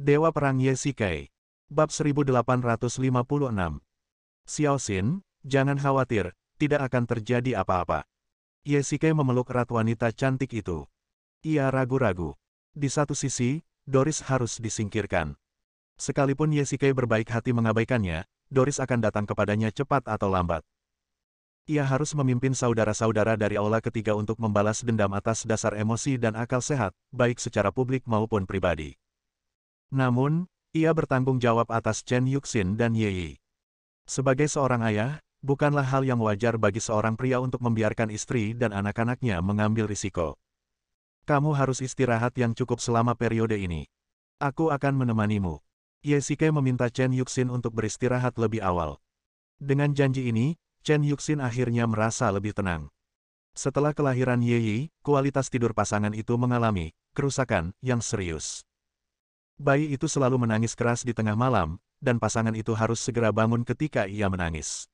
Dewa Perang Ye Shikai. Bab 1856. Xiao Xin, jangan khawatir, tidak akan terjadi apa-apa. Ye Shikai memeluk erat wanita cantik itu. Ia ragu-ragu. Di satu sisi, Doris harus disingkirkan. Sekalipun Ye Shikai berbaik hati mengabaikannya, Doris akan datang kepadanya cepat atau lambat. Ia harus memimpin saudara-saudara dari aula ketiga untuk membalas dendam atas dasar emosi dan akal sehat, baik secara publik maupun pribadi. Namun, ia bertanggung jawab atas Chen Yuxin dan Ye Yi. Sebagai seorang ayah, bukanlah hal yang wajar bagi seorang pria untuk membiarkan istri dan anak-anaknya mengambil risiko. Kamu harus istirahat yang cukup selama periode ini. Aku akan menemanimu. Ye Shikai meminta Chen Yuxin untuk beristirahat lebih awal. Dengan janji ini, Chen Yuxin akhirnya merasa lebih tenang. Setelah kelahiran Ye Yi, kualitas tidur pasangan itu mengalami kerusakan yang serius. Bayi itu selalu menangis keras di tengah malam, dan pasangan itu harus segera bangun ketika ia menangis.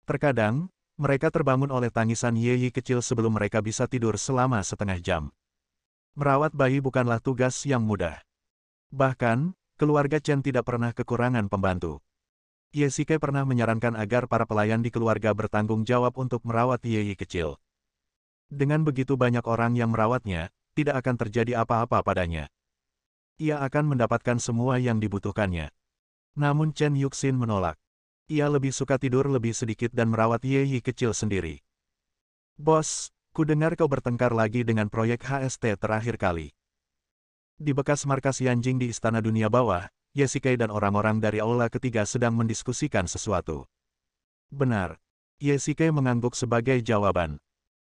Terkadang, mereka terbangun oleh tangisan Ye Yi kecil sebelum mereka bisa tidur selama setengah jam. Merawat bayi bukanlah tugas yang mudah. Bahkan, keluarga Chen tidak pernah kekurangan pembantu. Ye Shikai pernah menyarankan agar para pelayan di keluarga bertanggung jawab untuk merawat Ye Yi kecil. Dengan begitu banyak orang yang merawatnya, tidak akan terjadi apa-apa padanya. Ia akan mendapatkan semua yang dibutuhkannya. Namun Chen Yuxin menolak. Ia lebih suka tidur lebih sedikit dan merawat Ye Yi kecil sendiri. Bos, ku dengar kau bertengkar lagi dengan proyek HST terakhir kali. Di bekas markas Yanjing di Istana Dunia Bawah, Ye Shikai dan orang-orang dari aula ketiga sedang mendiskusikan sesuatu. Benar. Ye Shikai mengangguk sebagai jawaban.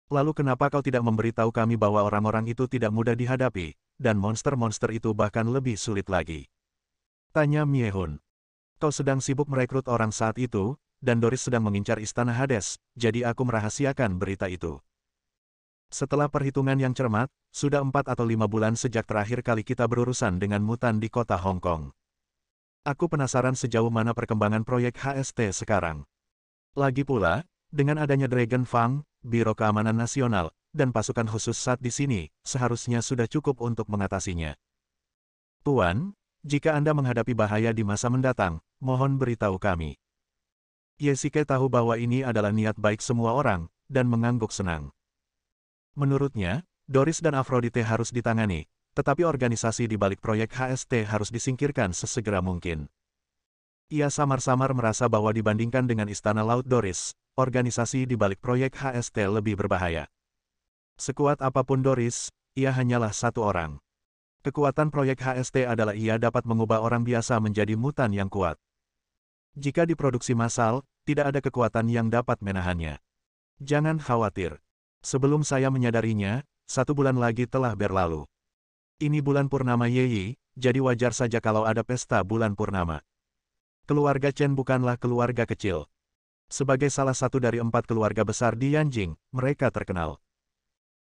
Lalu kenapa kau tidak memberitahu kami bahwa orang-orang itu tidak mudah dihadapi, dan monster-monster itu bahkan lebih sulit lagi? Tanya Miehun. Kau sedang sibuk merekrut orang saat itu, dan Doris sedang mengincar Istana Hades, jadi aku merahasiakan berita itu. Setelah perhitungan yang cermat, sudah 4 atau 5 bulan sejak terakhir kali kita berurusan dengan mutan di kota Hong Kong. Aku penasaran sejauh mana perkembangan proyek HST sekarang. Lagi pula, dengan adanya Dragon Fang, Biro Keamanan Nasional, dan pasukan khusus SAT di sini, seharusnya sudah cukup untuk mengatasinya. Tuan, jika Anda menghadapi bahaya di masa mendatang, mohon beritahu kami. Ye Shikai tahu bahwa ini adalah niat baik semua orang, dan mengangguk senang. Menurutnya, Doris dan Aphrodite harus ditangani, tetapi organisasi di balik proyek HST harus disingkirkan sesegera mungkin. Ia samar-samar merasa bahwa dibandingkan dengan Istana Laut Doris, organisasi di balik proyek HST lebih berbahaya. Sekuat apapun Doris, ia hanyalah satu orang. Kekuatan proyek HST adalah ia dapat mengubah orang biasa menjadi mutan yang kuat. Jika diproduksi massal, tidak ada kekuatan yang dapat menahannya. Jangan khawatir. Sebelum saya menyadarinya, 1 bulan lagi telah berlalu. Ini bulan purnama Ye Yi, jadi wajar saja kalau ada pesta bulan purnama. Keluarga Chen bukanlah keluarga kecil. Sebagai salah satu dari 4 keluarga besar di Yanjing, mereka terkenal.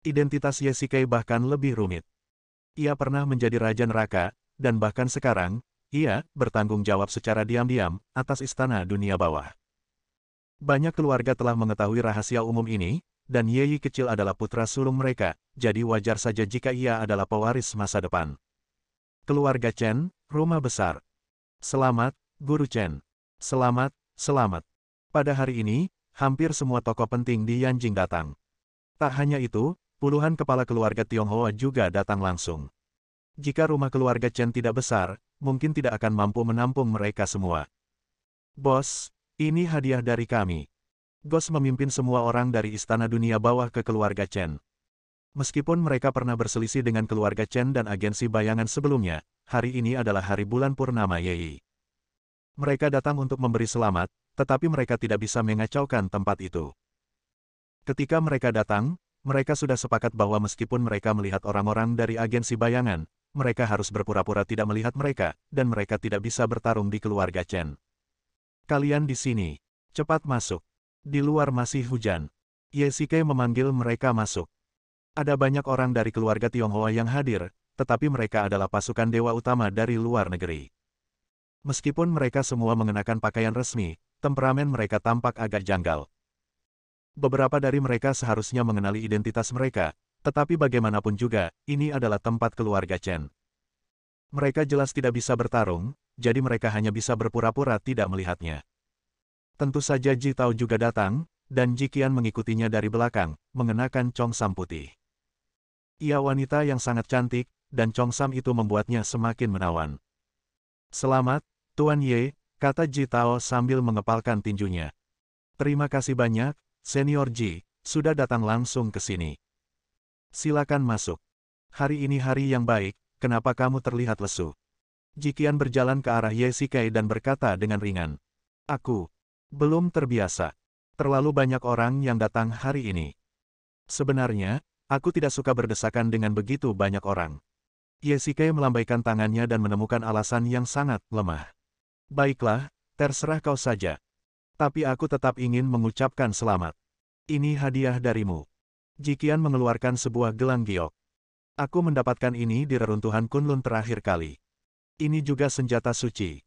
Identitas Ye Shikai bahkan lebih rumit. Ia pernah menjadi Raja Neraka, dan bahkan sekarang, ia bertanggung jawab secara diam-diam atas Istana Dunia Bawah. Banyak keluarga telah mengetahui rahasia umum ini, dan Ye Yi kecil adalah putra sulung mereka, jadi wajar saja jika ia adalah pewaris masa depan. Keluarga Chen, rumah besar. Selamat, Guru Chen. Selamat, selamat. Pada hari ini, hampir semua tokoh penting di Yanjing datang. Tak hanya itu, puluhan kepala keluarga Tionghoa juga datang langsung. Jika rumah keluarga Chen tidak besar, mungkin tidak akan mampu menampung mereka semua. Bos, ini hadiah dari kami. Gos memimpin semua orang dari Istana Dunia Bawah ke keluarga Chen. Meskipun mereka pernah berselisih dengan keluarga Chen dan agensi bayangan sebelumnya, hari ini adalah hari bulan purnama Ye Yi. Mereka datang untuk memberi selamat, tetapi mereka tidak bisa mengacaukan tempat itu. Ketika mereka datang, mereka sudah sepakat bahwa meskipun mereka melihat orang-orang dari agensi bayangan, mereka harus berpura-pura tidak melihat mereka, dan mereka tidak bisa bertarung di keluarga Chen. Kalian di sini. Cepat masuk. Di luar masih hujan. Ye Shikai memanggil mereka masuk. Ada banyak orang dari keluarga Tionghoa yang hadir, tetapi mereka adalah pasukan dewa utama dari luar negeri. Meskipun mereka semua mengenakan pakaian resmi, temperamen mereka tampak agak janggal. Beberapa dari mereka seharusnya mengenali identitas mereka, tetapi bagaimanapun juga, ini adalah tempat keluarga Chen. Mereka jelas tidak bisa bertarung, jadi mereka hanya bisa berpura-pura tidak melihatnya. Tentu saja Ji Tao juga datang, dan Ji Qian mengikutinya dari belakang, mengenakan congsam putih. Ia wanita yang sangat cantik, dan congsam itu membuatnya semakin menawan. "Selamat, Tuan Ye," kata Ji Tao sambil mengepalkan tinjunya. "Terima kasih banyak, Senior Ji, sudah datang langsung ke sini. Silakan masuk. Hari ini hari yang baik, kenapa kamu terlihat lesu?" Ji Qian berjalan ke arah Ye Sikai dan berkata dengan ringan. "Aku belum terbiasa. Terlalu banyak orang yang datang hari ini. Sebenarnya, aku tidak suka berdesakan dengan begitu banyak orang." Ye Sikai melambaikan tangannya dan menemukan alasan yang sangat lemah. "Baiklah, terserah kau saja. Tapi aku tetap ingin mengucapkan selamat. Ini hadiah darimu." Ji Qian mengeluarkan sebuah gelang giok. "Aku mendapatkan ini di reruntuhan Kunlun terakhir kali. Ini juga senjata suci.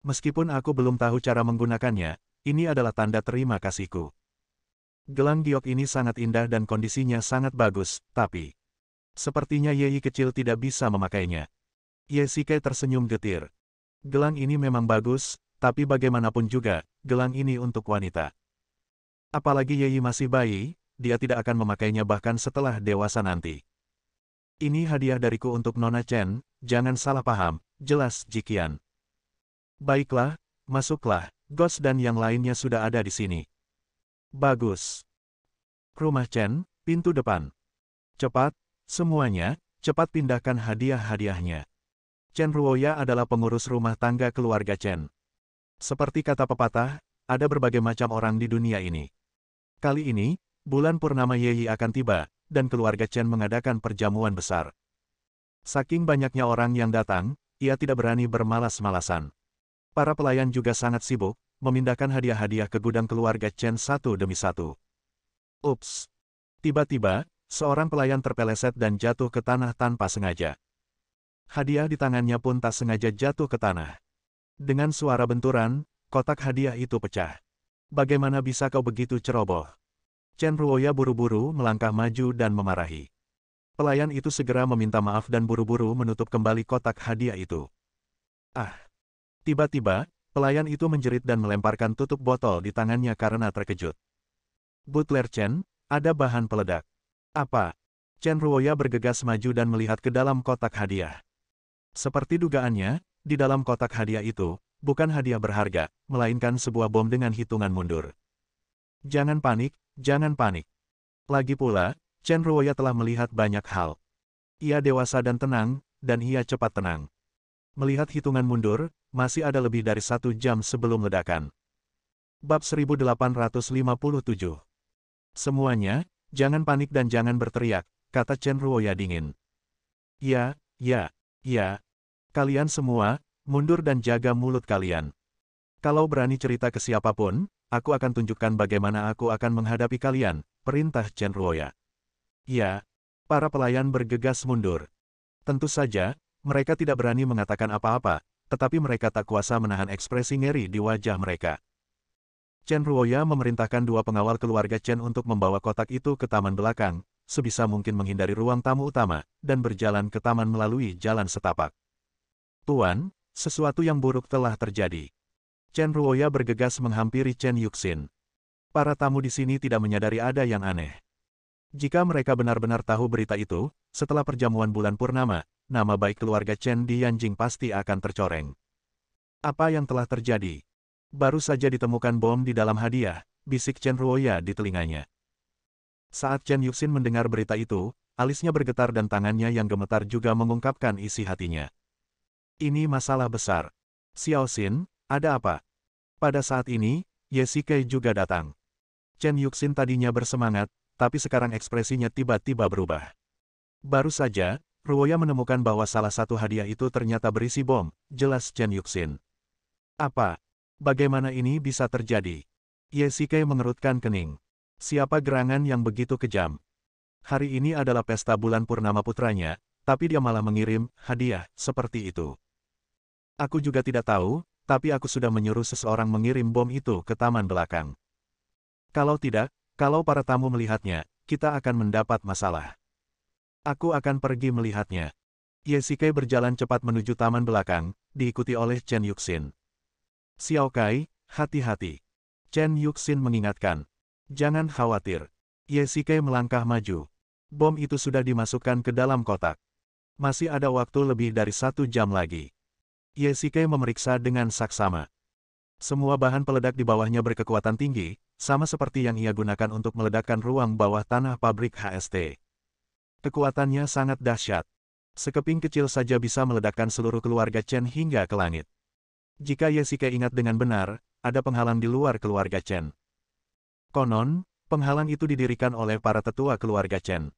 Meskipun aku belum tahu cara menggunakannya, ini adalah tanda terima kasihku." Gelang giok ini sangat indah dan kondisinya sangat bagus, tapi sepertinya Ye kecil tidak bisa memakainya. Ye Sikai tersenyum getir. "Gelang ini memang bagus, tapi bagaimanapun juga, gelang ini untuk wanita. Apalagi Ye masih bayi, dia tidak akan memakainya bahkan setelah dewasa nanti. Ini hadiah dariku untuk Nona Chen, jangan salah paham," jelas Ji Qian. "Baiklah, masuklah, Ghost dan yang lainnya sudah ada di sini." "Bagus. Rumah Chen, pintu depan. Cepat, semuanya, cepat pindahkan hadiah-hadiahnya." Chen Ruoya adalah pengurus rumah tangga keluarga Chen. Seperti kata pepatah, ada berbagai macam orang di dunia ini. Kali ini, bulan purnama Ye akan tiba, dan keluarga Chen mengadakan perjamuan besar. Saking banyaknya orang yang datang, ia tidak berani bermalas-malasan. Para pelayan juga sangat sibuk, memindahkan hadiah-hadiah ke gudang keluarga Chen satu demi satu. Ups! Tiba-tiba, seorang pelayan terpeleset dan jatuh ke tanah tanpa sengaja. Hadiah di tangannya pun tak sengaja jatuh ke tanah. Dengan suara benturan, kotak hadiah itu pecah. "Bagaimana bisa kau begitu ceroboh?" Chen Ruoya buru-buru melangkah maju dan memarahi. Pelayan itu segera meminta maaf dan buru-buru menutup kembali kotak hadiah itu. Ah! Tiba-tiba, pelayan itu menjerit dan melemparkan tutup botol di tangannya karena terkejut. "Butler Chen, ada bahan peledak." "Apa?" Chen Ruoya bergegas maju dan melihat ke dalam kotak hadiah. Seperti dugaannya, di dalam kotak hadiah itu, bukan hadiah berharga, melainkan sebuah bom dengan hitungan mundur. Jangan panik, jangan panik. Lagi pula, Chen Ruoya telah melihat banyak hal. Ia dewasa dan tenang, dan ia cepat tenang. Melihat hitungan mundur, masih ada lebih dari 1 jam sebelum ledakan. Bab 1857. "Semuanya, jangan panik dan jangan berteriak," kata Chen Ruoya dingin. Ya, kalian semua, mundur dan jaga mulut kalian. Kalau berani cerita ke siapapun, aku akan tunjukkan bagaimana aku akan menghadapi kalian," perintah Chen Ruoya. Ya, para pelayan bergegas mundur. Tentu saja, mereka tidak berani mengatakan apa-apa, tetapi mereka tak kuasa menahan ekspresi ngeri di wajah mereka. Chen Ruoya memerintahkan 2 pengawal keluarga Chen untuk membawa kotak itu ke taman belakang, sebisa mungkin menghindari ruang tamu utama, dan berjalan ke taman melalui jalan setapak. "Tuan, sesuatu yang buruk telah terjadi." Chen Ruoya bergegas menghampiri Chen Yuxin. Para tamu di sini tidak menyadari ada yang aneh. Jika mereka benar-benar tahu berita itu, setelah perjamuan bulan purnama, nama baik keluarga Chen di Yanjing pasti akan tercoreng. "Apa yang telah terjadi?" "Baru saja ditemukan bom di dalam hadiah," bisik Chen Ruoya di telinganya. Saat Chen Yuxin mendengar berita itu, alisnya bergetar dan tangannya yang gemetar juga mengungkapkan isi hatinya. "Ini masalah besar. Xiao Xin, ada apa?" Pada saat ini, Ye Sikai juga datang. Chen Yuxin tadinya bersemangat, tapi sekarang ekspresinya tiba-tiba berubah. "Baru saja, Ruoya menemukan bahwa salah satu hadiah itu ternyata berisi bom," jelas Chen Yuxin. "Apa? Bagaimana ini bisa terjadi?" Ye Sikai mengerutkan kening. Siapa gerangan yang begitu kejam? Hari ini adalah pesta bulan purnama putranya, tapi dia malah mengirim hadiah seperti itu. "Aku juga tidak tahu, tapi aku sudah menyuruh seseorang mengirim bom itu ke taman belakang. Kalau tidak, kalau para tamu melihatnya, kita akan mendapat masalah. Aku akan pergi melihatnya." Ye Shikai berjalan cepat menuju taman belakang, diikuti oleh Chen Yuxin. Xiao Kai, hati-hati. Chen Yuxin mengingatkan. Jangan khawatir. Ye Shikai melangkah maju. Bom itu sudah dimasukkan ke dalam kotak. Masih ada waktu lebih dari 1 jam lagi. Ye Shikai memeriksa dengan saksama. Semua bahan peledak di bawahnya berkekuatan tinggi, sama seperti yang ia gunakan untuk meledakkan ruang bawah tanah pabrik HST. Kekuatannya sangat dahsyat. Sekeping kecil saja bisa meledakkan seluruh keluarga Chen hingga ke langit. Jika Ye Shikai ingat dengan benar, ada penghalang di luar keluarga Chen. Konon, penghalang itu didirikan oleh para tetua keluarga Chen.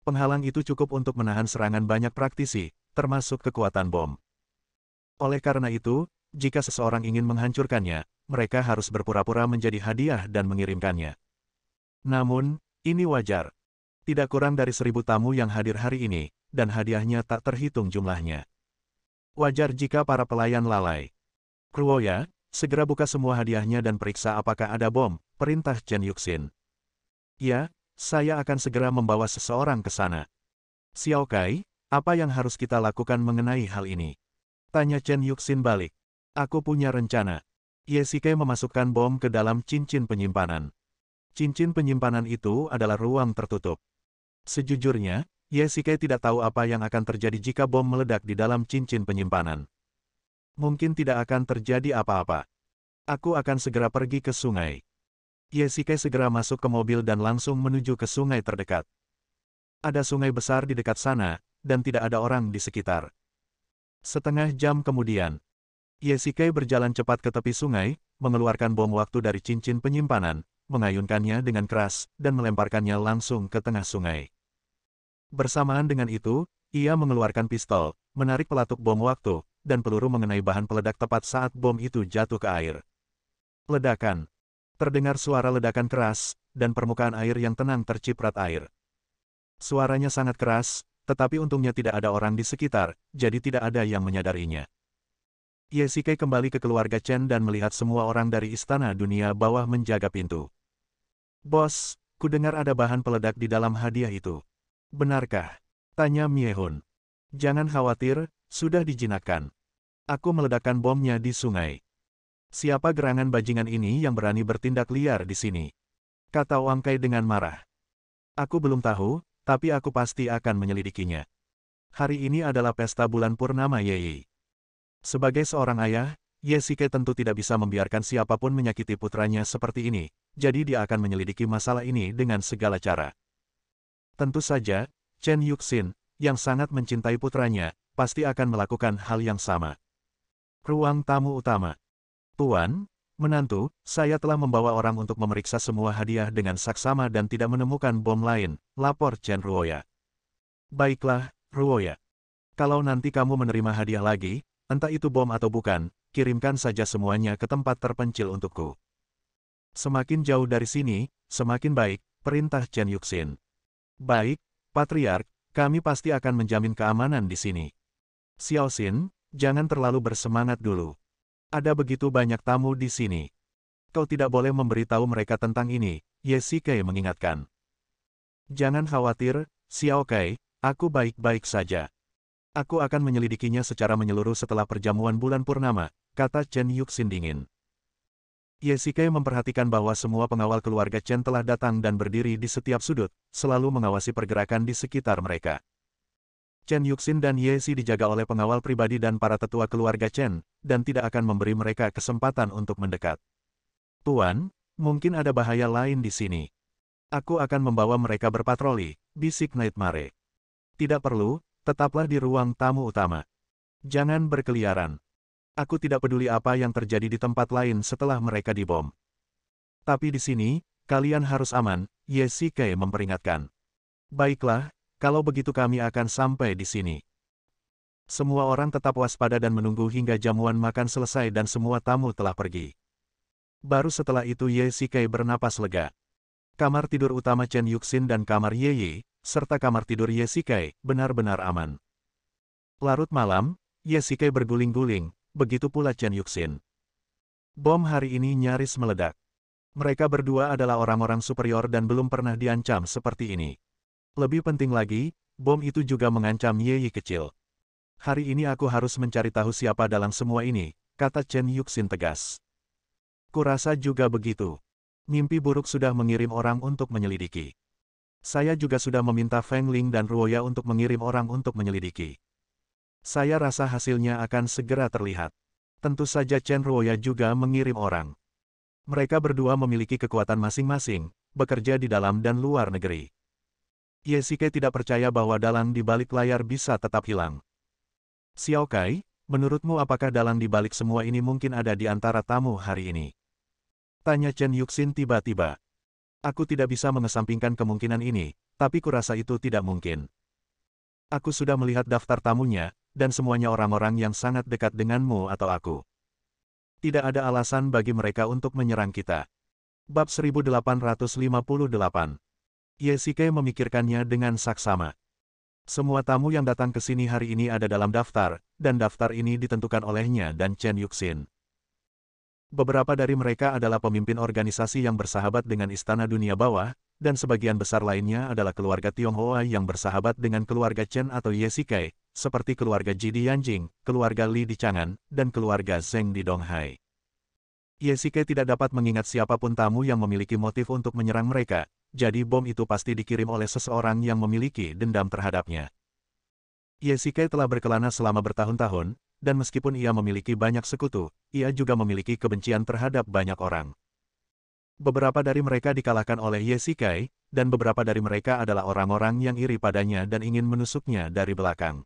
Penghalang itu cukup untuk menahan serangan banyak praktisi, termasuk kekuatan bom. Oleh karena itu, jika seseorang ingin menghancurkannya, mereka harus berpura-pura menjadi hadiah dan mengirimkannya. Namun, ini wajar. Tidak kurang dari 1.000 tamu yang hadir hari ini, dan hadiahnya tak terhitung jumlahnya. Wajar jika para pelayan lalai. Ruoya, segera buka semua hadiahnya dan periksa apakah ada bom, perintah Chen Yuxin. Ya, saya akan segera membawa seseorang ke sana. Xiao Kai, apa yang harus kita lakukan mengenai hal ini? Tanya Chen Yuxin balik. Aku punya rencana. Ye Shikai memasukkan bom ke dalam cincin penyimpanan. Cincin penyimpanan itu adalah ruang tertutup. Sejujurnya, Ye Shikai tidak tahu apa yang akan terjadi jika bom meledak di dalam cincin penyimpanan. Mungkin tidak akan terjadi apa-apa. Aku akan segera pergi ke sungai. Ye Shikai segera masuk ke mobil dan langsung menuju ke sungai terdekat. Ada sungai besar di dekat sana, dan tidak ada orang di sekitar. Setengah jam kemudian, Ye Shikai berjalan cepat ke tepi sungai, mengeluarkan bom waktu dari cincin penyimpanan, mengayunkannya dengan keras, dan melemparkannya langsung ke tengah sungai. Bersamaan dengan itu, ia mengeluarkan pistol, menarik pelatuk bom waktu, dan peluru mengenai bahan peledak tepat saat bom itu jatuh ke air. Ledakan. Terdengar suara ledakan keras, dan permukaan air yang tenang terciprat air. Suaranya sangat keras, tetapi untungnya tidak ada orang di sekitar, jadi tidak ada yang menyadarinya. Ye Shikai kembali ke keluarga Chen dan melihat semua orang dari istana dunia bawah menjaga pintu. Bos, kudengar ada bahan peledak di dalam hadiah itu. Benarkah? Tanya Miehun. Jangan khawatir, sudah dijinakkan. Aku meledakkan bomnya di sungai. Siapa gerangan bajingan ini yang berani bertindak liar di sini? Kata Wang Kai dengan marah. Aku belum tahu, tapi aku pasti akan menyelidikinya. Hari ini adalah pesta bulan purnama Yei. Sebagai seorang ayah, Ye Shikai tentu tidak bisa membiarkan siapapun menyakiti putranya seperti ini, jadi dia akan menyelidiki masalah ini dengan segala cara. Tentu saja, Chen Yuxin, yang sangat mencintai putranya, pasti akan melakukan hal yang sama. Ruang tamu utama. Tuan, menantu, saya telah membawa orang untuk memeriksa semua hadiah dengan saksama dan tidak menemukan bom lain, lapor Chen Ruoya. Baiklah, Ruoya. Kalau nanti kamu menerima hadiah lagi, entah itu bom atau bukan, kirimkan saja semuanya ke tempat terpencil untukku. Semakin jauh dari sini, semakin baik, perintah Chen Yuxin. Baik, Patriark, kami pasti akan menjamin keamanan di sini. Xiao Xin, jangan terlalu bersemangat dulu. Ada begitu banyak tamu di sini. Kau tidak boleh memberitahu mereka tentang ini, Ye Shikai mengingatkan. Jangan khawatir, Xiao Kai, aku baik-baik saja. Aku akan menyelidikinya secara menyeluruh setelah perjamuan bulan purnama, kata Chen Yuxin dingin. Ye Shikai memperhatikan bahwa semua pengawal keluarga Chen telah datang dan berdiri di setiap sudut, selalu mengawasi pergerakan di sekitar mereka. Chen Yuxin dan Ye Shi dijaga oleh pengawal pribadi dan para tetua keluarga Chen, dan tidak akan memberi mereka kesempatan untuk mendekat. Tuan, mungkin ada bahaya lain di sini. Aku akan membawa mereka berpatroli, bisik Nightmare. Tidak perlu, tetaplah di ruang tamu utama. Jangan berkeliaran. Aku tidak peduli apa yang terjadi di tempat lain setelah mereka dibom. Tapi di sini, kalian harus aman, Ye Shikai memperingatkan. Baiklah, kalau begitu kami akan sampai di sini. Semua orang tetap waspada dan menunggu hingga jamuan makan selesai dan semua tamu telah pergi. Baru setelah itu Ye Shikai bernapas lega. Kamar tidur utama Chen Yuxin dan kamar Ye Yi, serta kamar tidur Ye Shikai, benar-benar aman. Larut malam, Ye Shikai berguling-guling, begitu pula Chen Yuxin. Bom hari ini nyaris meledak. Mereka berdua adalah orang-orang superior dan belum pernah diancam seperti ini. Lebih penting lagi, bom itu juga mengancam Ye Yi kecil. Hari ini aku harus mencari tahu siapa dalam semua ini, kata Chen Yuxin tegas. Kurasa juga begitu. Mimpi buruk sudah mengirim orang untuk menyelidiki. Saya juga sudah meminta Feng Ling dan Ruoya untuk mengirim orang untuk menyelidiki. Saya rasa hasilnya akan segera terlihat. Tentu saja Chen Ruoya juga mengirim orang. Mereka berdua memiliki kekuatan masing-masing, bekerja di dalam dan luar negeri. Ye Shike tidak percaya bahwa dalang di balik layar bisa tetap hilang. Xiao Kai, menurutmu apakah dalang di balik semua ini mungkin ada di antara tamu hari ini? Tanya Chen Yuxin tiba-tiba. Aku tidak bisa mengesampingkan kemungkinan ini, tapi kurasa itu tidak mungkin. Aku sudah melihat daftar tamunya, dan semuanya orang-orang yang sangat dekat denganmu atau aku. Tidak ada alasan bagi mereka untuk menyerang kita. Bab 1858. Ye Shike memikirkannya dengan saksama. Semua tamu yang datang ke sini hari ini ada dalam daftar, dan daftar ini ditentukan olehnya dan Chen Yuxin. Beberapa dari mereka adalah pemimpin organisasi yang bersahabat dengan Istana Dunia Bawah, dan sebagian besar lainnya adalah keluarga Tionghoa yang bersahabat dengan keluarga Chen atau Ye Shike, seperti keluarga Ji di Yanjing, keluarga Li di Chang'an, dan keluarga Zheng di Donghai. Ye Shike tidak dapat mengingat siapapun tamu yang memiliki motif untuk menyerang mereka, jadi bom itu pasti dikirim oleh seseorang yang memiliki dendam terhadapnya. Ye Shike telah berkelana selama bertahun-tahun, dan meskipun ia memiliki banyak sekutu, ia juga memiliki kebencian terhadap banyak orang. Beberapa dari mereka dikalahkan oleh Ye Shike, dan beberapa dari mereka adalah orang-orang yang iri padanya dan ingin menusuknya dari belakang.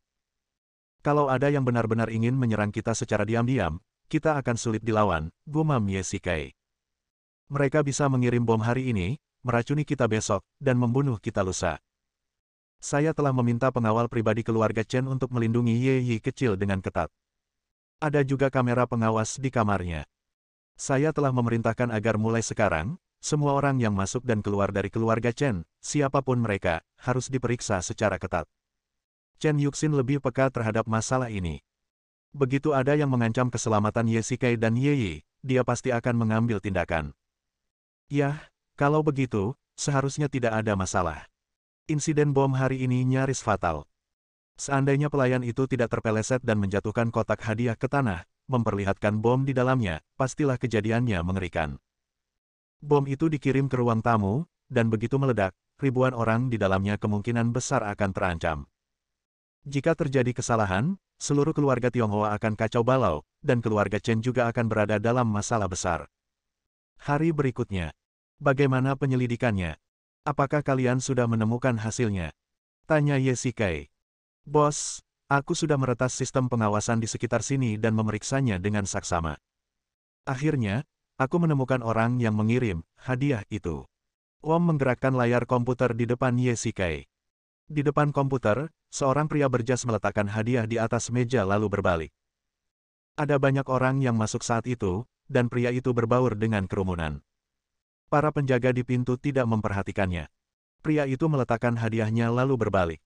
Kalau ada yang benar-benar ingin menyerang kita secara diam-diam, kita akan sulit dilawan, gumam Ye Shike. Mereka bisa mengirim bom hari ini, meracuni kita besok, dan membunuh kita lusa. Saya telah meminta pengawal pribadi keluarga Chen untuk melindungi Ye Yi kecil dengan ketat. Ada juga kamera pengawas di kamarnya. Saya telah memerintahkan agar mulai sekarang, semua orang yang masuk dan keluar dari keluarga Chen, siapapun mereka, harus diperiksa secara ketat. Chen Yuxin lebih peka terhadap masalah ini. Begitu ada yang mengancam keselamatan Ye Shike dan Ye Yi, dia pasti akan mengambil tindakan. Yah, kalau begitu, seharusnya tidak ada masalah. Insiden bom hari ini nyaris fatal. Seandainya pelayan itu tidak terpeleset dan menjatuhkan kotak hadiah ke tanah, memperlihatkan bom di dalamnya, pastilah kejadiannya mengerikan. Bom itu dikirim ke ruang tamu, dan begitu meledak, ribuan orang di dalamnya kemungkinan besar akan terancam. Jika terjadi kesalahan, seluruh keluarga Tionghoa akan kacau balau, dan keluarga Chen juga akan berada dalam masalah besar. Hari berikutnya. Bagaimana penyelidikannya? Apakah kalian sudah menemukan hasilnya? Tanya Ye Shike. Bos, aku sudah meretas sistem pengawasan di sekitar sini dan memeriksanya dengan saksama. Akhirnya, aku menemukan orang yang mengirim hadiah itu. Wom menggerakkan layar komputer di depan Ye Shike. Di depan komputer, seorang pria berjas meletakkan hadiah di atas meja lalu berbalik. Ada banyak orang yang masuk saat itu, dan pria itu berbaur dengan kerumunan. Para penjaga di pintu tidak memperhatikannya. Pria itu meletakkan hadiahnya lalu berbalik.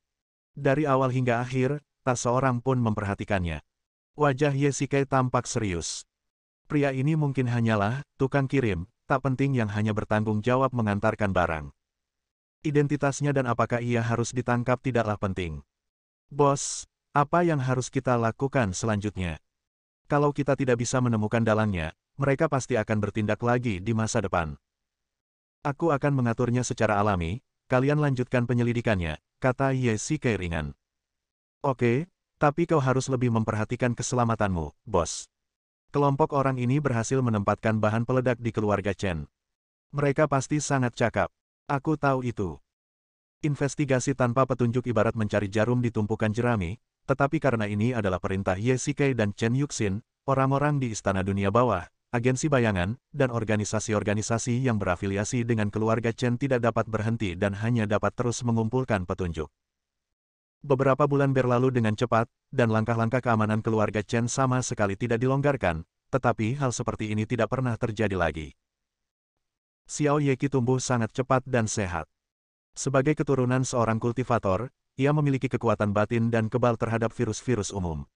Dari awal hingga akhir, tak seorang pun memperhatikannya. Wajah Ye Shike tampak serius. Pria ini mungkin hanyalah tukang kirim, tak penting yang hanya bertanggung jawab mengantarkan barang. Identitasnya dan apakah ia harus ditangkap tidaklah penting. Bos, apa yang harus kita lakukan selanjutnya? Kalau kita tidak bisa menemukan dalangnya, mereka pasti akan bertindak lagi di masa depan. Aku akan mengaturnya secara alami, kalian lanjutkan penyelidikannya, kata Ye Shike ringan. Oke, tapi kau harus lebih memperhatikan keselamatanmu, bos. Kelompok orang ini berhasil menempatkan bahan peledak di keluarga Chen. Mereka pasti sangat cakap. Aku tahu itu. Investigasi tanpa petunjuk ibarat mencari jarum di tumpukan jerami, tetapi karena ini adalah perintah Ye Shike dan Chen Yuxin, orang-orang di Istana Dunia Bawah, agensi bayangan, dan organisasi-organisasi yang berafiliasi dengan keluarga Chen tidak dapat berhenti dan hanya dapat terus mengumpulkan petunjuk. Beberapa bulan berlalu dengan cepat, dan langkah-langkah keamanan keluarga Chen sama sekali tidak dilonggarkan, tetapi hal seperti ini tidak pernah terjadi lagi. Xiao Yeki tumbuh sangat cepat dan sehat. Sebagai keturunan seorang kultivator, ia memiliki kekuatan batin dan kebal terhadap virus-virus umum.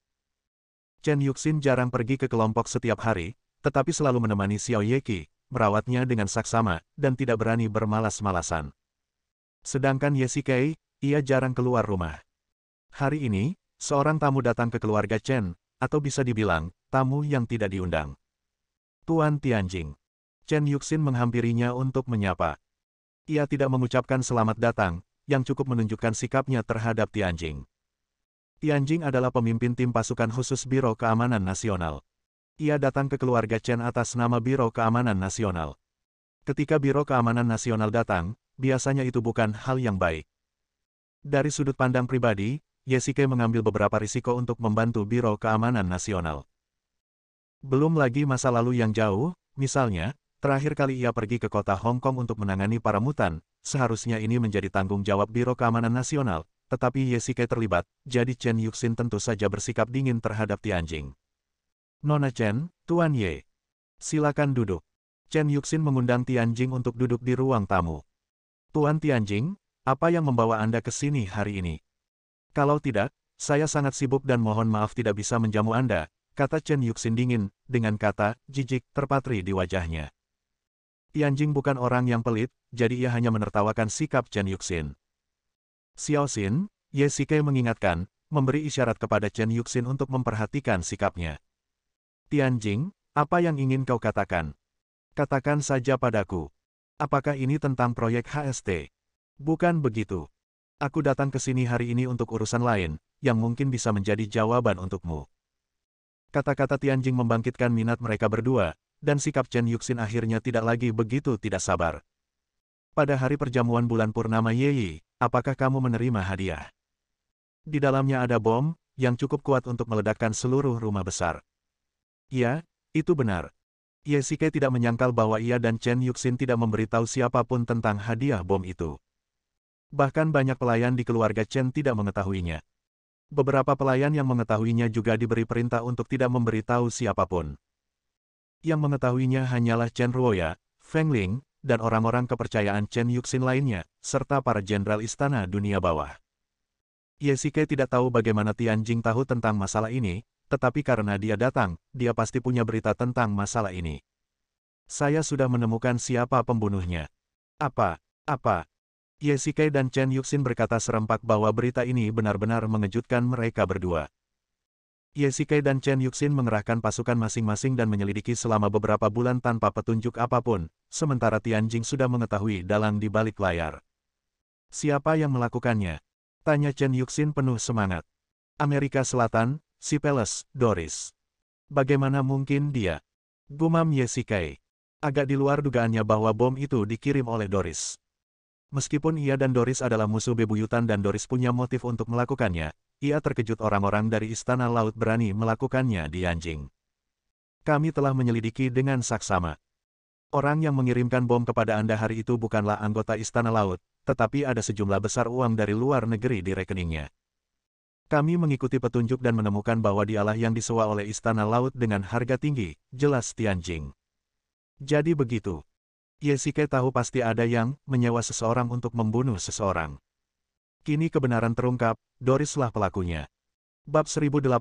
Chen Yuxin jarang pergi ke kelompok setiap hari, tetapi selalu menemani Xiao Yeki, merawatnya dengan saksama, dan tidak berani bermalas-malasan. Sedangkan Ye Shike, ia jarang keluar rumah. Hari ini, Seorang tamu datang ke keluarga Chen, atau bisa dibilang, tamu yang tidak diundang. Tuan Tianjing. Chen Yuxin menghampirinya untuk menyapa. Ia tidak mengucapkan selamat datang, yang cukup menunjukkan sikapnya terhadap Tianjing. Tianjing adalah pemimpin tim pasukan khusus Biro Keamanan Nasional. Ia datang ke keluarga Chen atas nama Biro Keamanan Nasional. Ketika Biro Keamanan Nasional datang, biasanya itu bukan hal yang baik. Dari sudut pandang pribadi, Ye mengambil beberapa risiko untuk membantu Biro Keamanan Nasional. Belum lagi masa lalu yang jauh, misalnya, terakhir kali ia pergi ke kota Hong Kong untuk menangani para mutan, seharusnya ini menjadi tanggung jawab Biro Keamanan Nasional, tetapi Ye terlibat, jadi Chen Yuxin tentu saja bersikap dingin terhadap Tianjing. Nona Chen, Tuan Ye. Silakan duduk. Chen Yuxin mengundang Tianjing untuk duduk di ruang tamu. Tuan Tianjing, apa yang membawa Anda ke sini hari ini? Kalau tidak, saya sangat sibuk dan mohon maaf tidak bisa menjamu Anda, kata Chen Yuxin dingin, dengan kata, jijik, terpatri di wajahnya. Tianjing bukan orang yang pelit, jadi ia hanya menertawakan sikap Chen Yuxin. Xiao Xin, Ye mengingatkan, memberi isyarat kepada Chen Yuxin untuk memperhatikan sikapnya. Tianjing, apa yang ingin kau katakan? Katakan saja padaku. Apakah ini tentang proyek HST? Bukan begitu. Aku datang ke sini hari ini untuk urusan lain, yang mungkin bisa menjadi jawaban untukmu. Kata-kata Tianjing membangkitkan minat mereka berdua, dan sikap Chen Yuxin akhirnya tidak lagi begitu tidak sabar. Pada hari perjamuan bulan purnama Yeyi, apakah kamu menerima hadiah? Di dalamnya ada bom, yang cukup kuat untuk meledakkan seluruh rumah besar. Ya, itu benar. Ye tidak menyangkal bahwa ia dan Chen Yuxin tidak memberitahu siapapun tentang hadiah bom itu. Bahkan banyak pelayan di keluarga Chen tidak mengetahuinya. Beberapa pelayan yang mengetahuinya juga diberi perintah untuk tidak memberitahu siapapun. Yang mengetahuinya hanyalah Chen Ruoya, Feng Ling, dan orang-orang kepercayaan Chen Yuxin lainnya, serta para jenderal istana dunia bawah. Ye tidak tahu bagaimana Tianjing tahu tentang masalah ini, tetapi karena dia datang, dia pasti punya berita tentang masalah ini. Saya sudah menemukan siapa pembunuhnya. Apa? Ye dan Chen Yuxin berkata serempak bahwa berita ini benar-benar mengejutkan mereka berdua. Ye dan Chen Yuxin mengerahkan pasukan masing-masing dan menyelidiki selama beberapa bulan tanpa petunjuk apapun, sementara Tianjing sudah mengetahui dalang di balik layar. Siapa yang melakukannya? Tanya Chen Yuxin penuh semangat. Amerika Selatan, Cipeles, Doris. Bagaimana mungkin dia? Gumam Ye agak di luar dugaannya bahwa bom itu dikirim oleh Doris. Meskipun ia dan Doris adalah musuh bebuyutan dan Doris punya motif untuk melakukannya, ia terkejut orang-orang dari Istana Laut berani melakukannya di Yanjing. Kami telah menyelidiki dengan saksama. Orang yang mengirimkan bom kepada Anda hari itu bukanlah anggota Istana Laut, tetapi ada sejumlah besar uang dari luar negeri di rekeningnya. Kami mengikuti petunjuk dan menemukan bahwa dialah yang disewa oleh Istana Laut dengan harga tinggi, jelas Tianjing. Jadi begitu. Ye tahu pasti ada yang menyewa seseorang untuk membunuh seseorang. Kini kebenaran terungkap, Dorislah pelakunya. Bab 1859.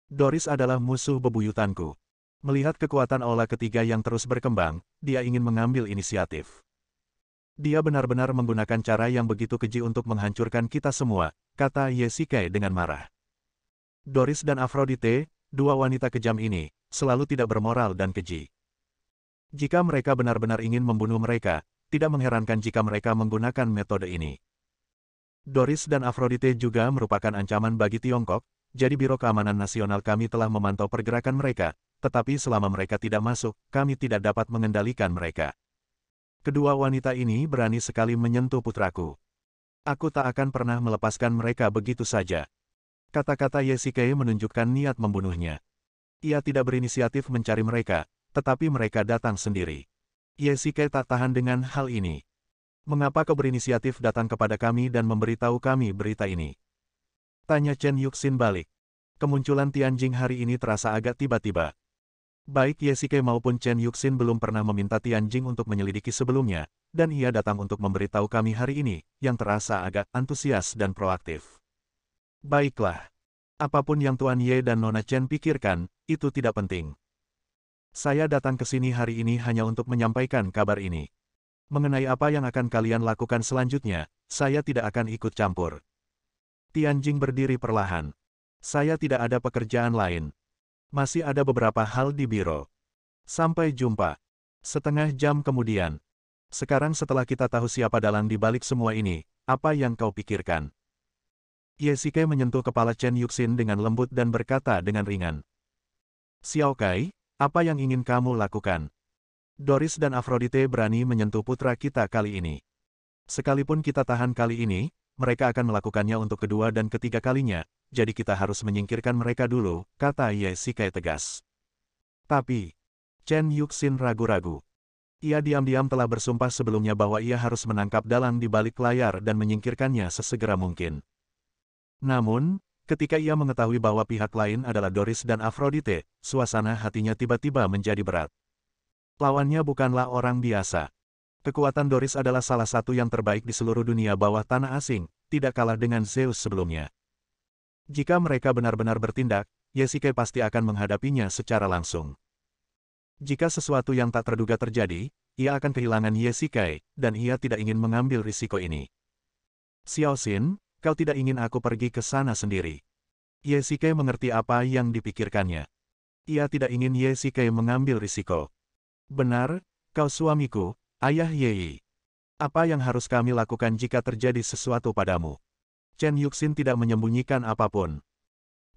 Doris adalah musuh bebuyutanku. Melihat kekuatan aula ketiga yang terus berkembang, dia ingin mengambil inisiatif. Dia benar-benar menggunakan cara yang begitu keji untuk menghancurkan kita semua, kata Ye dengan marah. Doris dan Aphrodite, dua wanita kejam ini, selalu tidak bermoral dan keji. Jika mereka benar-benar ingin membunuh mereka, tidak mengherankan jika mereka menggunakan metode ini. Doris dan Aphrodite juga merupakan ancaman bagi Tiongkok, jadi Biro Keamanan Nasional kami telah memantau pergerakan mereka, tetapi selama mereka tidak masuk, kami tidak dapat mengendalikan mereka. Kedua wanita ini berani sekali menyentuh putraku. Aku tak akan pernah melepaskan mereka begitu saja. Kata-kata Ye menunjukkan niat membunuhnya. Ia tidak berinisiatif mencari mereka, tetapi mereka datang sendiri. Ye tak tahan dengan hal ini. Mengapa kau berinisiatif datang kepada kami dan memberitahu kami berita ini? Tanya Chen Yuxin balik. Kemunculan Tianjing hari ini terasa agak tiba-tiba. Baik Ye maupun Chen Yuxin belum pernah meminta Tianjing untuk menyelidiki sebelumnya, dan ia datang untuk memberitahu kami hari ini, yang terasa agak antusias dan proaktif. Baiklah. Apapun yang Tuan Ye dan Nona Chen pikirkan, itu tidak penting. Saya datang ke sini hari ini hanya untuk menyampaikan kabar ini. Mengenai apa yang akan kalian lakukan selanjutnya, saya tidak akan ikut campur. Tianjing berdiri perlahan. Saya tidak ada pekerjaan lain. Masih ada beberapa hal di biro. Sampai jumpa. Setengah jam kemudian. Sekarang setelah kita tahu siapa dalang di balik semua ini, apa yang kau pikirkan? Ye Shikai menyentuh kepala Chen Yuxin dengan lembut dan berkata dengan ringan. Xiao Kai, apa yang ingin kamu lakukan? Doris dan Aphrodite berani menyentuh putra kita kali ini. Sekalipun kita tahan kali ini, mereka akan melakukannya untuk kedua dan ketiga kalinya, jadi kita harus menyingkirkan mereka dulu, kata Ye Shikai tegas. Tapi, Chen Yuxin ragu-ragu. Ia diam-diam telah bersumpah sebelumnya bahwa ia harus menangkap dalang di balik layar dan menyingkirkannya sesegera mungkin. Namun, ketika ia mengetahui bahwa pihak lain adalah Doris dan Aphrodite, suasana hatinya tiba-tiba menjadi berat. Lawannya bukanlah orang biasa. Kekuatan Doris adalah salah satu yang terbaik di seluruh dunia bawah tanah asing, tidak kalah dengan Zeus sebelumnya. Jika mereka benar-benar bertindak, Ye Shikai pasti akan menghadapinya secara langsung. Jika sesuatu yang tak terduga terjadi, ia akan kehilangan Ye Shikai, dan ia tidak ingin mengambil risiko ini. Xiao Xin, kau tidak ingin aku pergi ke sana sendiri. Ye Shikai mengerti apa yang dipikirkannya. Ia tidak ingin Ye Shikai mengambil risiko. Benar, kau suamiku, Ayah Ye. Apa yang harus kami lakukan jika terjadi sesuatu padamu? Chen Yuxin tidak menyembunyikan apapun.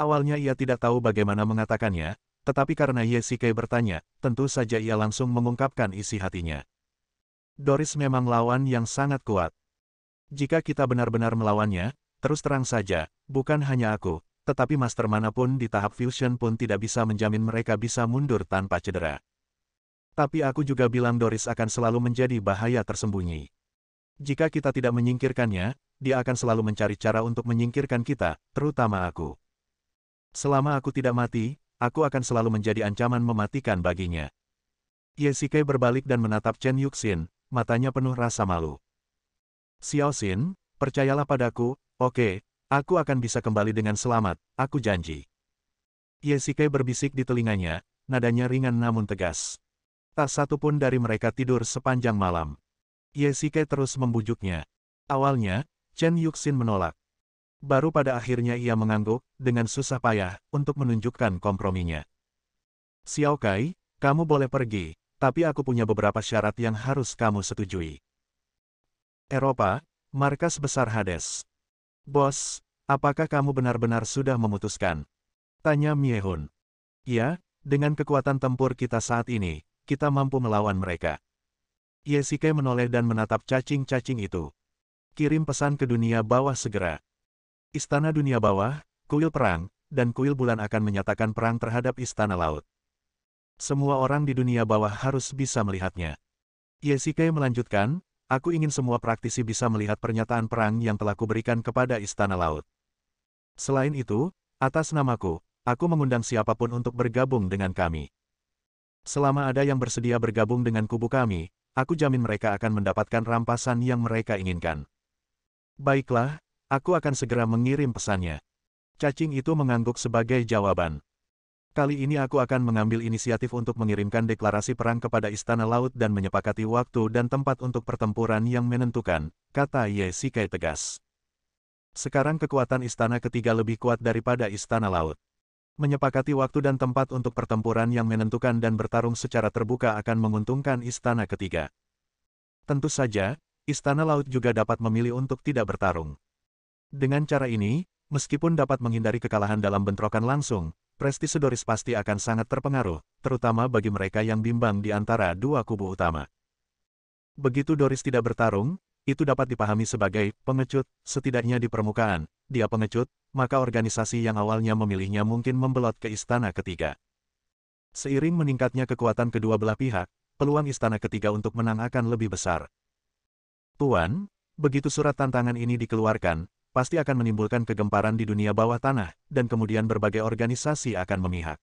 Awalnya ia tidak tahu bagaimana mengatakannya, tetapi karena Ye Shikai bertanya, tentu saja ia langsung mengungkapkan isi hatinya. Doris memang lawan yang sangat kuat. Jika kita benar-benar melawannya, terus terang saja, bukan hanya aku, tetapi master manapun di tahap fusion pun tidak bisa menjamin mereka bisa mundur tanpa cedera. Tapi aku juga bilang Doris akan selalu menjadi bahaya tersembunyi. Jika kita tidak menyingkirkannya, dia akan selalu mencari cara untuk menyingkirkan kita, terutama aku. Selama aku tidak mati, aku akan selalu menjadi ancaman mematikan baginya. Ye Shikai berbalik dan menatap Chen Yuxin, matanya penuh rasa malu. Xiao Xin, percayalah padaku, oke, aku akan bisa kembali dengan selamat, aku janji. Ye Shikai berbisik di telinganya, nadanya ringan namun tegas. Tak satu pun dari mereka tidur sepanjang malam. Ye Shikai terus membujuknya. Awalnya, Chen Yuxin menolak. Baru pada akhirnya ia mengangguk, dengan susah payah, untuk menunjukkan komprominya. Xiao Kai, kamu boleh pergi, tapi aku punya beberapa syarat yang harus kamu setujui. Eropa, markas besar Hades. Bos, apakah kamu benar-benar sudah memutuskan? Tanya Miehun. Ya, dengan kekuatan tempur kita saat ini, kita mampu melawan mereka. Ye Shikai menoleh dan menatap cacing-cacing itu. Kirim pesan ke dunia bawah segera. Istana dunia bawah, kuil perang, dan kuil bulan akan menyatakan perang terhadap istana laut. Semua orang di dunia bawah harus bisa melihatnya. Ye Shikai melanjutkan, aku ingin semua praktisi bisa melihat pernyataan perang yang telah kuberikan kepada istana laut. Selain itu, atas namaku, aku mengundang siapapun untuk bergabung dengan kami. Selama ada yang bersedia bergabung dengan kubu kami, aku jamin mereka akan mendapatkan rampasan yang mereka inginkan. Baiklah, aku akan segera mengirim pesannya. Cacing itu mengangguk sebagai jawaban. Kali ini aku akan mengambil inisiatif untuk mengirimkan deklarasi perang kepada Istana Laut dan menyepakati waktu dan tempat untuk pertempuran yang menentukan, kata Ye Shikai tegas. Sekarang kekuatan Istana Ketiga lebih kuat daripada Istana Laut. Menyepakati waktu dan tempat untuk pertempuran yang menentukan dan bertarung secara terbuka akan menguntungkan Istana Ketiga. Tentu saja, Istana Laut juga dapat memilih untuk tidak bertarung. Dengan cara ini, meskipun dapat menghindari kekalahan dalam bentrokan langsung, prestise Doris pasti akan sangat terpengaruh, terutama bagi mereka yang bimbang di antara dua kubu utama. Begitu Doris tidak bertarung, itu dapat dipahami sebagai pengecut, setidaknya di permukaan. Dia pengecut, maka organisasi yang awalnya memilihnya mungkin membelot ke Istana Ketiga. Seiring meningkatnya kekuatan kedua belah pihak, peluang Istana Ketiga untuk menang akan lebih besar. Tuan, begitu surat tantangan ini dikeluarkan, pasti akan menimbulkan kegemparan di dunia bawah tanah, dan kemudian berbagai organisasi akan memihak.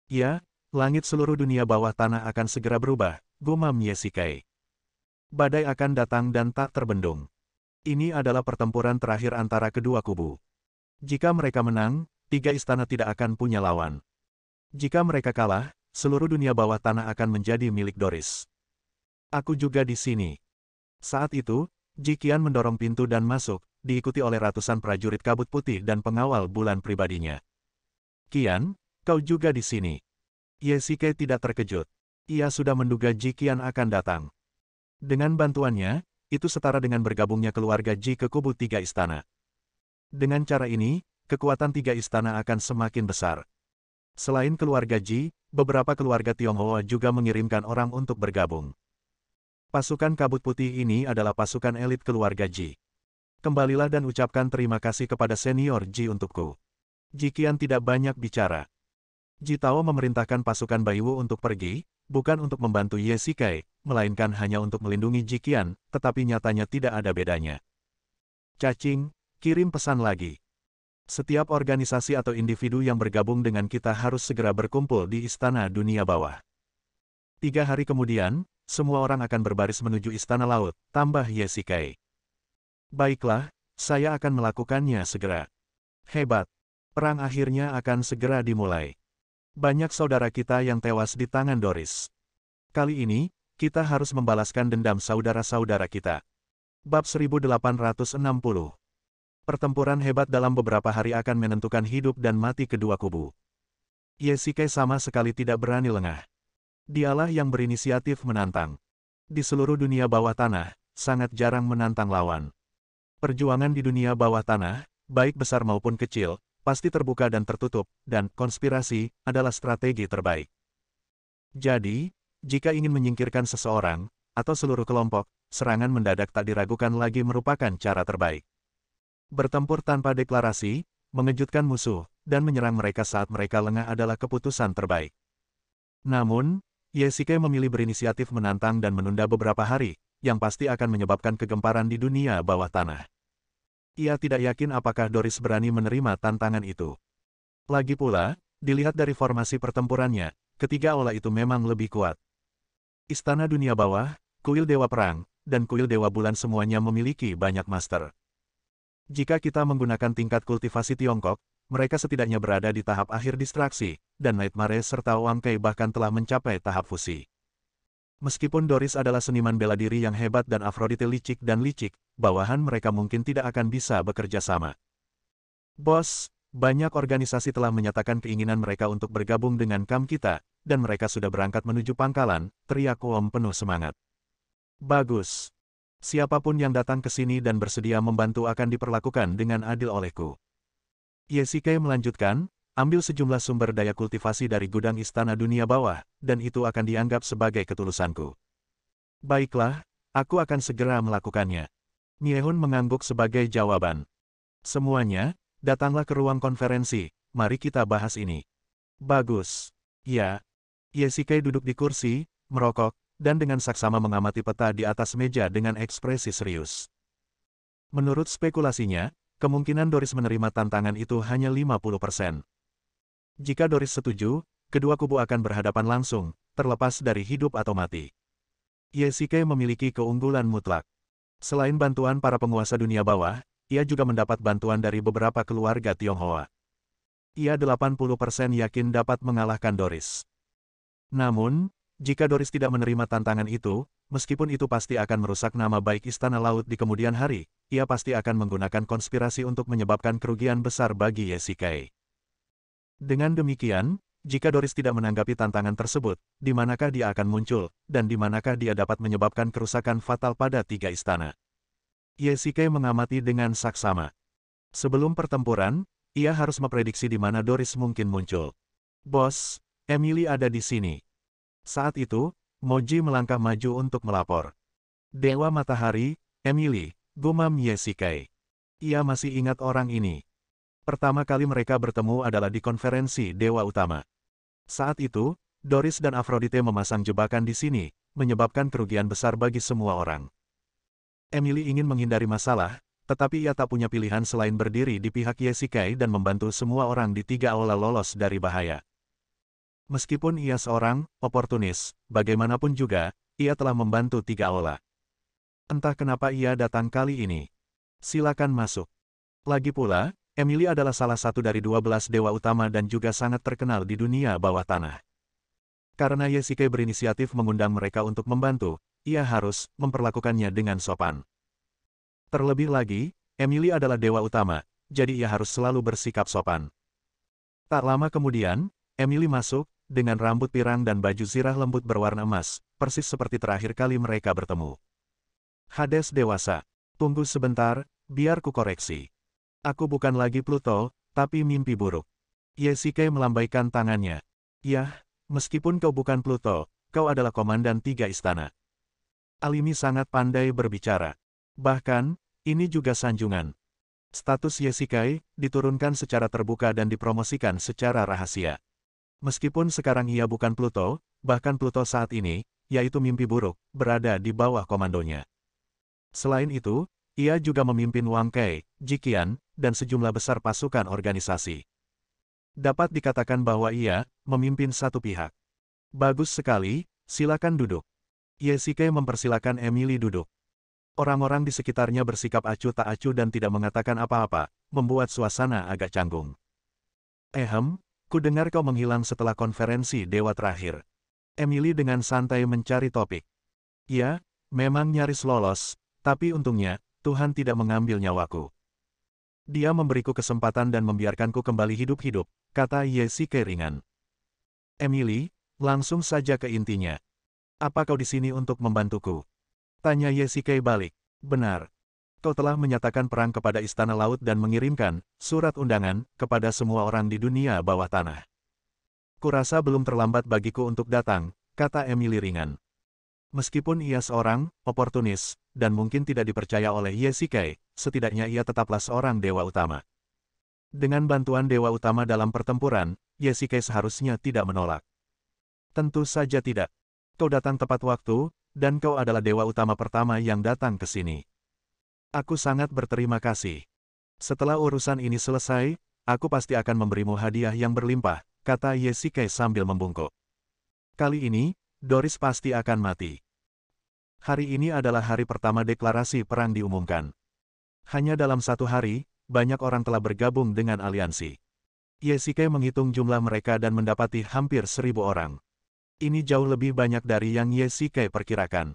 Ya, langit seluruh dunia bawah tanah akan segera berubah, gumam Ye Shikai. Badai akan datang dan tak terbendung. Ini adalah pertempuran terakhir antara kedua kubu. Jika mereka menang, tiga istana tidak akan punya lawan. Jika mereka kalah, seluruh dunia bawah tanah akan menjadi milik Doris. Aku juga di sini. Saat itu, Ji Qian mendorong pintu dan masuk, diikuti oleh ratusan prajurit kabut putih dan pengawal bulan pribadinya. Qian, kau juga di sini. Ye Shikai tidak terkejut. Ia sudah menduga Ji Qian akan datang. Dengan bantuannya, itu setara dengan bergabungnya keluarga Ji ke kubu tiga istana. Dengan cara ini, kekuatan tiga istana akan semakin besar. Selain keluarga Ji, beberapa keluarga Tionghoa juga mengirimkan orang untuk bergabung. Pasukan kabut putih ini adalah pasukan elit keluarga Ji. Kembalilah dan ucapkan terima kasih kepada senior Ji untukku. Ji Qian tidak banyak bicara. Ji Tao memerintahkan pasukan Baiwu untuk pergi, bukan untuk membantu Ye Shikai, melainkan hanya untuk melindungi Ji Qian, tetapi nyatanya tidak ada bedanya. Cacing, kirim pesan lagi. Setiap organisasi atau individu yang bergabung dengan kita harus segera berkumpul di Istana Dunia Bawah. 3 hari kemudian, semua orang akan berbaris menuju Istana Laut, tambah Ye Shikai. Baiklah, saya akan melakukannya segera. Hebat. Perang akhirnya akan segera dimulai. Banyak saudara kita yang tewas di tangan Doris. Kali ini, kita harus membalaskan dendam saudara-saudara kita. Bab 1860. Pertempuran hebat dalam beberapa hari akan menentukan hidup dan mati kedua kubu. Ye Shikai sama sekali tidak berani lengah. Dialah yang berinisiatif menantang. Di seluruh dunia bawah tanah, sangat jarang menantang lawan. Perjuangan di dunia bawah tanah, baik besar maupun kecil, pasti terbuka dan tertutup, dan konspirasi adalah strategi terbaik. Jadi, jika ingin menyingkirkan seseorang, atau seluruh kelompok, serangan mendadak tak diragukan lagi merupakan cara terbaik. Bertempur tanpa deklarasi, mengejutkan musuh, dan menyerang mereka saat mereka lengah adalah keputusan terbaik. Namun, Ye Shikai memilih berinisiatif menantang dan menunda beberapa hari, yang pasti akan menyebabkan kegemparan di dunia bawah tanah. Ia tidak yakin apakah Doris berani menerima tantangan itu. Lagi pula, dilihat dari formasi pertempurannya, ketiga aula itu memang lebih kuat. Istana Dunia Bawah, Kuil Dewa Perang, dan Kuil Dewa Bulan semuanya memiliki banyak master. Jika kita menggunakan tingkat kultivasi Tiongkok, mereka setidaknya berada di tahap akhir distraksi, dan Nightmare serta Wang Kai bahkan telah mencapai tahap fusi. Meskipun Doris adalah seniman bela diri yang hebat dan Aphrodite licik dan licik, bawahan mereka mungkin tidak akan bisa bekerja sama. Bos, banyak organisasi telah menyatakan keinginan mereka untuk bergabung dengan KAM kita, dan mereka sudah berangkat menuju pangkalan, teriak Wom penuh semangat. Bagus. Siapapun yang datang ke sini dan bersedia membantu akan diperlakukan dengan adil olehku. Ye Shikai melanjutkan, ambil sejumlah sumber daya kultivasi dari gudang Istana Dunia Bawah, dan itu akan dianggap sebagai ketulusanku. Baiklah, aku akan segera melakukannya. Miehun mengangguk sebagai jawaban. Semuanya, datanglah ke ruang konferensi, mari kita bahas ini. Bagus. Ya. Ye Shikai duduk di kursi, merokok, dan dengan saksama mengamati peta di atas meja dengan ekspresi serius. Menurut spekulasinya, kemungkinan Doris menerima tantangan itu hanya 50%. Jika Doris setuju, kedua kubu akan berhadapan langsung, terlepas dari hidup atau mati. Ye Shikai memiliki keunggulan mutlak. Selain bantuan para penguasa dunia bawah, ia juga mendapat bantuan dari beberapa keluarga Tionghoa. Ia 80% yakin dapat mengalahkan Doris. Namun, jika Doris tidak menerima tantangan itu, meskipun itu pasti akan merusak nama baik Istana Laut di kemudian hari, ia pasti akan menggunakan konspirasi untuk menyebabkan kerugian besar bagi Ye Shikai. Dengan demikian, jika Doris tidak menanggapi tantangan tersebut, di manakah dia akan muncul, dan di manakah dia dapat menyebabkan kerusakan fatal pada tiga istana? Ye Shikai mengamati dengan saksama. Sebelum pertempuran, ia harus memprediksi di mana Doris mungkin muncul. Bos, Emily ada di sini. Saat itu, Moji melangkah maju untuk melapor. Dewa Matahari, Emily, gumam Ye Shikai. Ia masih ingat orang ini. Pertama kali mereka bertemu adalah di konferensi Dewa Utama. Saat itu, Doris dan Aphrodite memasang jebakan di sini, menyebabkan kerugian besar bagi semua orang. Emily ingin menghindari masalah, tetapi ia tak punya pilihan selain berdiri di pihak Ye Shikai dan membantu semua orang di tiga aula lolos dari bahaya. Meskipun ia seorang oportunis, bagaimanapun juga, ia telah membantu tiga aula. Entah kenapa ia datang kali ini. Silakan masuk. Lagi pula, Emily adalah salah satu dari 12 dewa utama dan juga sangat terkenal di dunia bawah tanah. Karena Ye Shikai berinisiatif mengundang mereka untuk membantu, ia harus memperlakukannya dengan sopan. Terlebih lagi, Emily adalah dewa utama, jadi ia harus selalu bersikap sopan. Tak lama kemudian, Emily masuk, dengan rambut pirang dan baju zirah lembut berwarna emas, persis seperti terakhir kali mereka bertemu. Hades dewasa. Tunggu sebentar, biar ku koreksi. Aku bukan lagi Pluto, tapi mimpi buruk. Yesike melambaikan tangannya. Yah, meskipun kau bukan Pluto, kau adalah komandan 3 istana. Alimi sangat pandai berbicara. Bahkan, ini juga sanjungan. Status Yesike diturunkan secara terbuka dan dipromosikan secara rahasia. Meskipun sekarang ia bukan Pluto, bahkan Pluto saat ini, yaitu mimpi buruk, berada di bawah komandonya. Selain itu, ia juga memimpin Wang Kei, Jiqian, dan sejumlah besar pasukan organisasi. Dapat dikatakan bahwa ia memimpin satu pihak. Bagus sekali, silakan duduk. Yesike mempersilakan Emily duduk. Orang-orang di sekitarnya bersikap acuh tak acuh dan tidak mengatakan apa-apa, membuat suasana agak canggung. Ku dengar kau menghilang setelah konferensi dewa terakhir. Emily dengan santai mencari topik. Ya, memang nyaris lolos, tapi untungnya, Tuhan tidak mengambil nyawaku. Dia memberiku kesempatan dan membiarkanku kembali hidup-hidup, kata Yesike ringan. Emily, langsung saja ke intinya. Apa kau di sini untuk membantuku? Tanya Yesike balik. Benar. Kau telah menyatakan perang kepada Istana Laut dan mengirimkan surat undangan kepada semua orang di dunia bawah tanah. Kurasa belum terlambat bagiku untuk datang, kata Emily ringan. Meskipun ia seorang oportunis, dan mungkin tidak dipercaya oleh Yesike, setidaknya ia tetaplah seorang dewa utama. Dengan bantuan dewa utama dalam pertempuran, Yesike seharusnya tidak menolak. Tentu saja tidak. Kau datang tepat waktu, dan kau adalah dewa utama pertama yang datang ke sini. Aku sangat berterima kasih. Setelah urusan ini selesai, aku pasti akan memberimu hadiah yang berlimpah, kata Yesike sambil membungkuk. Kali ini, Doris pasti akan mati. Hari ini adalah hari pertama deklarasi perang diumumkan. Hanya dalam 1 hari, banyak orang telah bergabung dengan aliansi. Yesike menghitung jumlah mereka dan mendapati hampir 1.000 orang. Ini jauh lebih banyak dari yang Yesike perkirakan.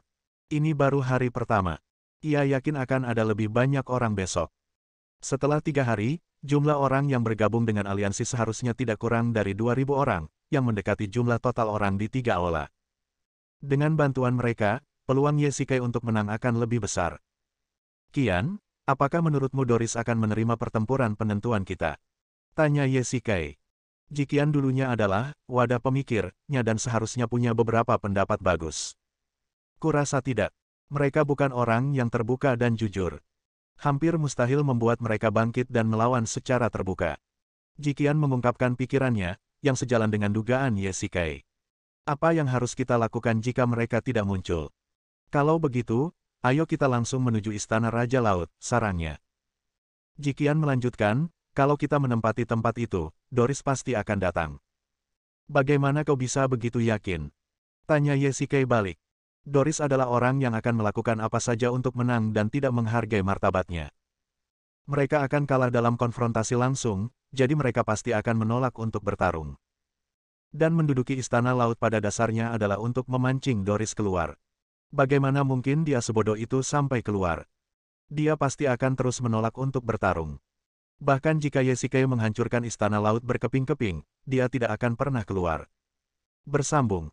Ini baru hari pertama. Ia yakin akan ada lebih banyak orang besok. Setelah 3 hari, jumlah orang yang bergabung dengan aliansi seharusnya tidak kurang dari 2.000 orang, yang mendekati jumlah total orang di 3 aula. Dengan bantuan mereka, peluang Yesike untuk menang akan lebih besar. Kian, apakah menurutmu Doris akan menerima pertempuran penentuan kita? Tanya Yesike. Jiqian dulunya adalah wadah pemikirnya dan seharusnya punya beberapa pendapat bagus. Kurasa tidak. Mereka bukan orang yang terbuka dan jujur. Hampir mustahil membuat mereka bangkit dan melawan secara terbuka. Jiqian mengungkapkan pikirannya, yang sejalan dengan dugaan Yesike. Apa yang harus kita lakukan jika mereka tidak muncul? Kalau begitu, ayo kita langsung menuju Istana Raja Laut, sarannya. Jiqian melanjutkan, kalau kita menempati tempat itu, Doris pasti akan datang. Bagaimana kau bisa begitu yakin? Tanya Yesike balik. Doris adalah orang yang akan melakukan apa saja untuk menang dan tidak menghargai martabatnya. Mereka akan kalah dalam konfrontasi langsung, jadi mereka pasti akan menolak untuk bertarung. Dan menduduki Istana Laut pada dasarnya adalah untuk memancing Doris keluar. Bagaimana mungkin dia sebodoh itu sampai keluar? Dia pasti akan terus menolak untuk bertarung. Bahkan jika Yesike menghancurkan Istana Laut berkeping-keping, dia tidak akan pernah keluar. Bersambung.